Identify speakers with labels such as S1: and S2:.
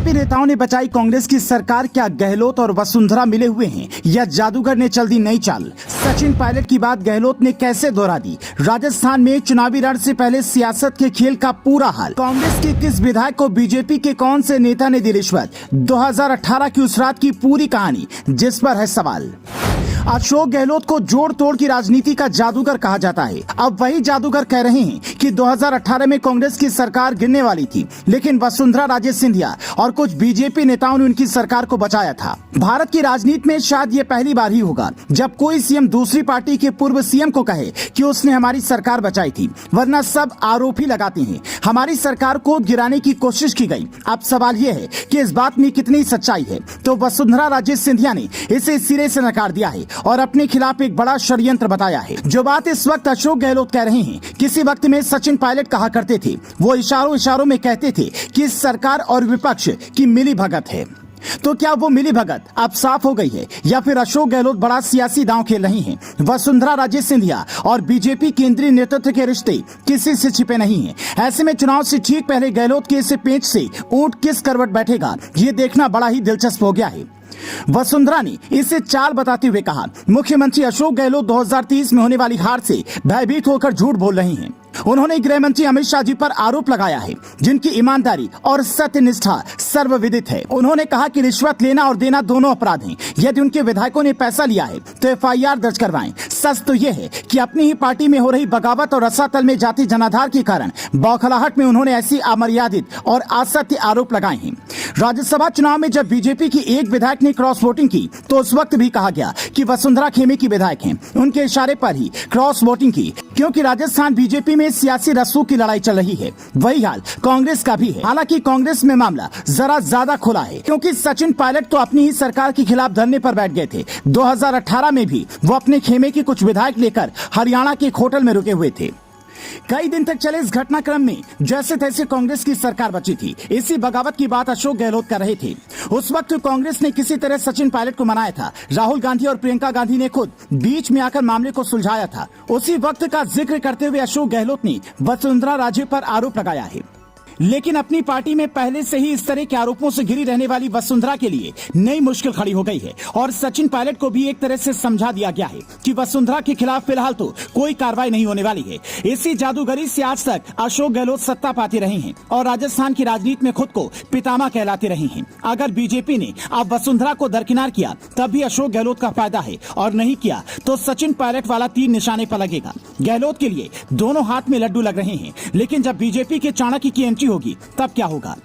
S1: BJP नेताओं ने बचाई कांग्रेस की सरकार। क्या गहलोत और वसुंधरा मिले हुए हैं या जादूगर ने चल दी नई चाल? सचिन पायलट की बात गहलोत ने कैसे दोहरा दी? राजस्थान में चुनावी रण से पहले सियासत के खेल का पूरा हाल। कांग्रेस के किस विधायक को बीजेपी के कौन से नेता ने दी रिश्वत? 2018 की उस रात की पूरी कहानी, जिस पर है सवाल। अशोक गहलोत को जोड़ तोड़ की राजनीति का जादूगर कहा जाता है। अब वही जादूगर कह रहे हैं कि 2018 में कांग्रेस की सरकार गिरने वाली थी, लेकिन वसुंधरा राजे सिंधिया और कुछ बीजेपी नेताओं ने उनकी सरकार को बचाया था। भारत की राजनीति में शायद ये पहली बार ही होगा जब कोई सीएम दूसरी पार्टी के पूर्व सीएम को कहे कि उसने हमारी सरकार बचाई थी, वरना सब आरोप ही लगाते हैं हमारी सरकार को गिराने की कोशिश की गई। अब सवाल ये है कि इस बात में कितनी सच्चाई है। तो वसुंधरा राजे सिंधिया ने इसे सिरे से नकार दिया है और अपने खिलाफ एक बड़ा षड्यंत्र बताया है। जो बात इस वक्त अशोक गहलोत कह रहे हैं, किसी वक्त में सचिन पायलट कहा करते थे। वो इशारों में कहते थे कि सरकार और विपक्ष की मिली भगत है। तो क्या वो मिली भगत अब साफ हो गई है या फिर अशोक गहलोत बड़ा सियासी दांव खेल रही हैं? वसुंधरा राजे सिंधिया और बीजेपी केंद्रीय नेतृत्व के रिश्ते किसी से छिपे नहीं हैं। ऐसे में चुनाव से ठीक पहले गहलोत के इस पेंच से ऊंट किस करवट बैठेगा, ये देखना बड़ा ही दिलचस्प हो गया है। वसुंधरा ने इसे चाल बताते हुए कहा, मुख्यमंत्री अशोक गहलोत 2030 में होने वाली हार से भयभीत होकर झूठ बोल रही हैं। उन्होंने गृह मंत्री अमित शाह जी पर आरोप लगाया है, जिनकी ईमानदारी और सत्यनिष्ठा सर्वविदित है। उन्होंने कहा कि रिश्वत लेना और देना दोनों अपराध हैं। यदि उनके विधायकों ने पैसा लिया है तो एफआईआर दर्ज करवाएं। सच तो यह है कि अपनी ही पार्टी में हो रही बगावत और रसातल में जाति जनाधार के कारण बौखलाहट में उन्होंने ऐसी अमर्यादित और असत्य आरोप लगाए हैं। राज्यसभा चुनाव में जब बीजेपी की एक विधायक ने क्रॉस वोटिंग की तो उस वक्त भी कहा गया कि वसुंधरा खेमे की विधायक हैं। उनके इशारे पर ही क्रॉस वोटिंग की, क्योंकि राजस्थान बीजेपी में सियासी रस्सों की लड़ाई चल रही है। वही हाल कांग्रेस का भी है। हालांकि कांग्रेस में मामला जरा ज्यादा खुला है, क्योंकि सचिन पायलट तो अपनी ही सरकार के खिलाफ धरने पर बैठ गए थे। 2018 में भी वो अपने खेमे के कुछ विधायक लेकर हरियाणा के एक होटल में रुके हुए थे। कई दिन तक चले इस घटनाक्रम में जैसे तैसे कांग्रेस की सरकार बची थी। इसी बगावत की बात अशोक गहलोत कर रहे थे। उस वक्त कांग्रेस ने किसी तरह सचिन पायलट को मनाया था। राहुल गांधी और प्रियंका गांधी ने खुद बीच में आकर मामले को सुलझाया था। उसी वक्त का जिक्र करते हुए अशोक गहलोत ने वसुंधरा राजे पर आरोप लगाया है। लेकिन अपनी पार्टी में पहले से ही इस तरह के आरोपों से घिरी रहने वाली वसुंधरा के लिए नई मुश्किल खड़ी हो गई है और सचिन पायलट को भी एक तरह से समझा दिया गया है कि वसुंधरा के खिलाफ फिलहाल तो कोई कार्रवाई नहीं होने वाली है। इसी जादूगरी से आज तक अशोक गहलोत सत्ता पाते रहे हैं और राजस्थान की राजनीति में खुद को पितामह कहलाते रहे हैं। अगर बीजेपी ने अब वसुंधरा को दरकिनार किया तब भी अशोक गहलोत का फायदा है, और नहीं किया तो सचिन पायलट वाला तीर निशाने पर लगेगा। गहलोत के लिए दोनों हाथ में लड्डू लग रहे हैं, लेकिन जब बीजेपी के चाणक्य की एंट्री होगी तब क्या होगा?